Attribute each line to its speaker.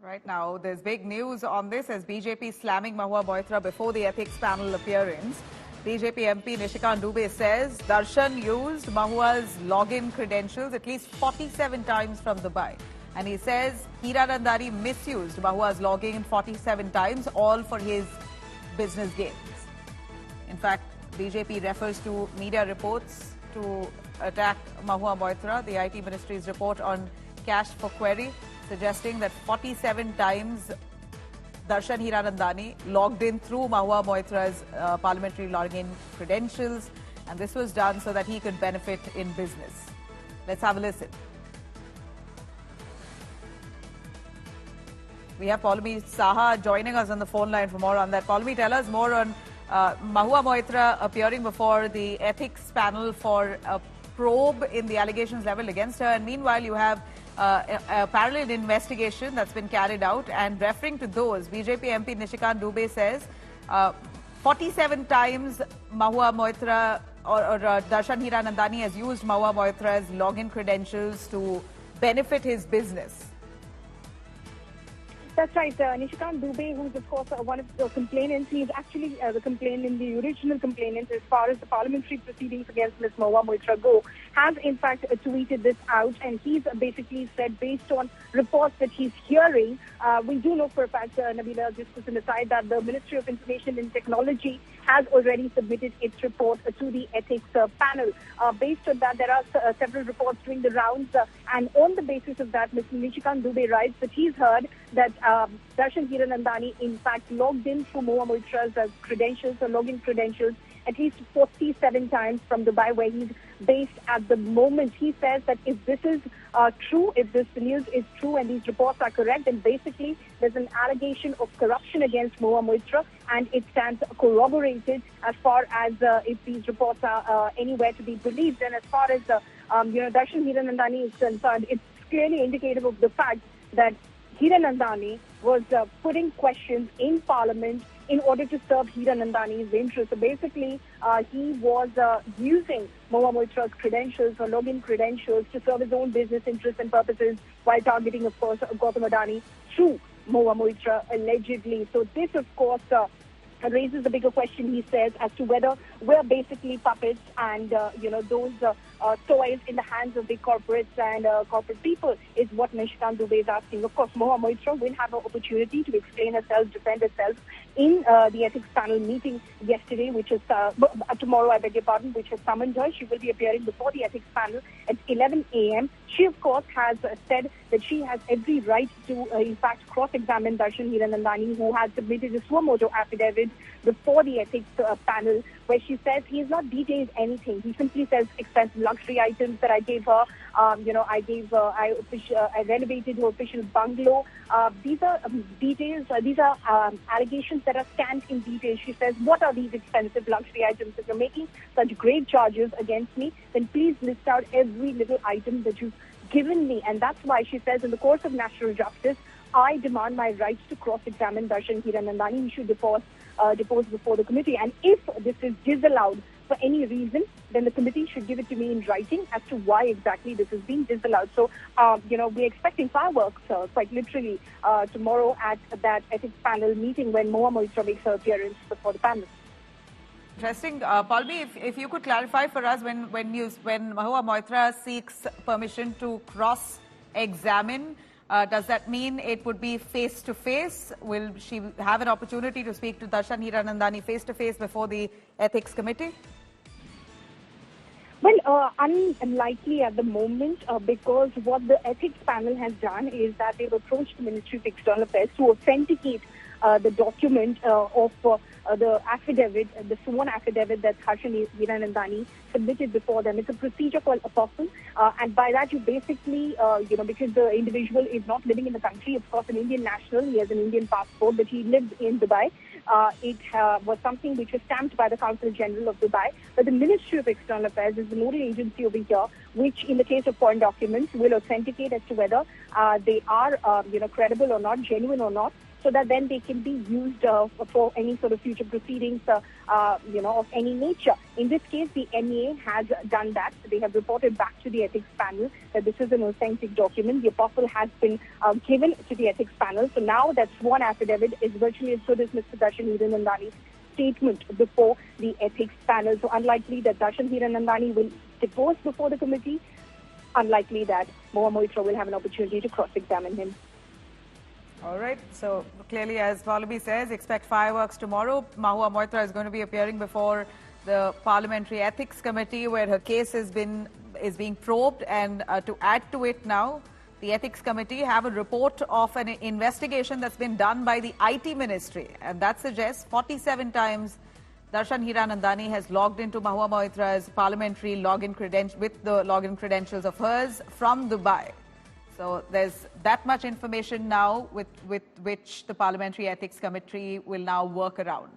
Speaker 1: Right now, there's big news on this as BJP slamming Mahua Moitra before the ethics panel appearance. BJP MP Nishikant Dubey says Darshan used Mahua's login credentials at least 47 times from Dubai. And he says Hiranandani misused Mahua's login 47 times, all for his business gains. In fact, BJP refers to media reports to attack Mahua Moitra, the IT Ministry's report on cash for query, suggesting that 47 times Darshan Hiranandani logged in through Mahua Moitra's parliamentary login credentials, and this was done so that he could benefit in business. Let's have a listen. We have Paulmi Saha joining us on the phone line for more on that. Paulmi, tell us more on Mahua Moitra appearing before the ethics panel for a probe in the allegations leveled against her. And meanwhile, you have a parallel investigation that's been carried out, and referring to those, BJP MP Nishikant Dubey says 47 times Mahua Moitra or Darshan Hiranandani has used Mahua Moitra's login credentials to benefit his business.
Speaker 2: That's right. Nishikant Dubey, who's of course one of the complainants, he's actually the complainant, the original complainant as far as the parliamentary proceedings against Ms. Mahua Moitra go, has in fact tweeted this out, and he's basically said, based on reports that he's hearing, we do know for a fact, Nabila, just as an aside, that the Ministry of Information and Technology has already submitted its report to the ethics panel. Based on that, there are several reports doing the rounds, and on the basis of that, Mr. Nishikant Dubey writes that he's heard that Darshan Hiranandani, in fact, logged in through Mahua Moitra's credentials or login credentials at least 47 times from Dubai, where he's based at the moment. He says that if this is true, if this news is true and these reports are correct, then basically there's an allegation of corruption against Mahua Moitra, and it stands corroborated as far as if these reports are anywhere to be believed. And as far as Darshan Hiranandani is concerned, it's clearly indicative of the fact that Hiranandani was putting questions in Parliament in order to serve Hiranandani's interests. So basically, he was using Mahua Moitra's credentials or login credentials to serve his own business interests and purposes, while targeting, of course, Gautam Adani through Mahua Moitra, allegedly. So this, of course, raises the bigger question, he says, as to whether we're basically puppets and, those toys in the hands of the corporates and corporate people is what Nishikant Dubey is asking. Of course, Mahua Moitra will have an opportunity to explain herself, defend herself in the ethics panel meeting yesterday, which is tomorrow, I beg your pardon, which has summoned her. She will be appearing before the ethics panel at 11 a.m. She, of course, has said that she has every right to, in fact, cross-examine Darshan Hiranandani, who has submitted a suo motu affidavit before the ethics panel, where she says he has not detailed anything. He simply says expensive luxury items that I gave her. I renovated her official bungalow. These are details. These are allegations that are scanned in detail. She says, what are these expensive luxury items? If you're making such great charges against me, then please list out every little item that you've given me. And that's why she says, in the course of natural justice, I demand my rights to cross-examine Darshan Hiranandani. He should depose before the committee. And if this is disallowed for any reason, then the committee should give it to me in writing as to why exactly this is being disallowed. So, we're expecting fireworks, quite literally, tomorrow at that ethics panel meeting when Mahua Moitra makes her appearance before the panel.
Speaker 1: Interesting. Paulmi, if you could clarify for us, when Mahua Moitra seeks permission to cross-examine, does that mean it would be face-to-face? Will she have an opportunity to speak to Darshan Hiranandani face-to-face before the ethics committee?
Speaker 2: Well, unlikely at the moment, because what the ethics panel has done is that they've approached the Ministry of External Affairs to authenticate the document of the affidavit, the sworn affidavit that Darshan Hiranandani submitted before them. It's a procedure called apostle, and by that you basically, because the individual is not living in the country, of course an Indian national, he has an Indian passport, but he lived in Dubai. It was something which was stamped by the Consul General of Dubai, but the Ministry of External Affairs is the nodal agency over here, which in the case of foreign documents will authenticate as to whether they are, credible or not, genuine or not. so that then they can be used for any sort of future proceedings, of any nature. In this case, the MEA has done that. They have reported back to the ethics panel that this is an authentic document. The apostle has been given to the ethics panel. So now that sworn affidavit is virtually as good as Mr. Darshan Hiranandani's statement before the ethics panel. So unlikely that Darshan Hiranandani will depose before the committee. Unlikely that Mahua Moitra will have an opportunity to cross-examine him.
Speaker 1: All right. So clearly, as Pallavi says, expect fireworks tomorrow. Mahua Moitra is going to be appearing before the Parliamentary Ethics Committee, where her case is being probed. And to add to it now, the Ethics Committee have a report of an investigation that's been done by the IT Ministry, and that suggests 47 times Darshan Hiranandani has logged into Mahua Moitra's parliamentary login with the login credentials of hers from Dubai. So there's that much information now with which the Parliamentary Ethics Committee will now work around.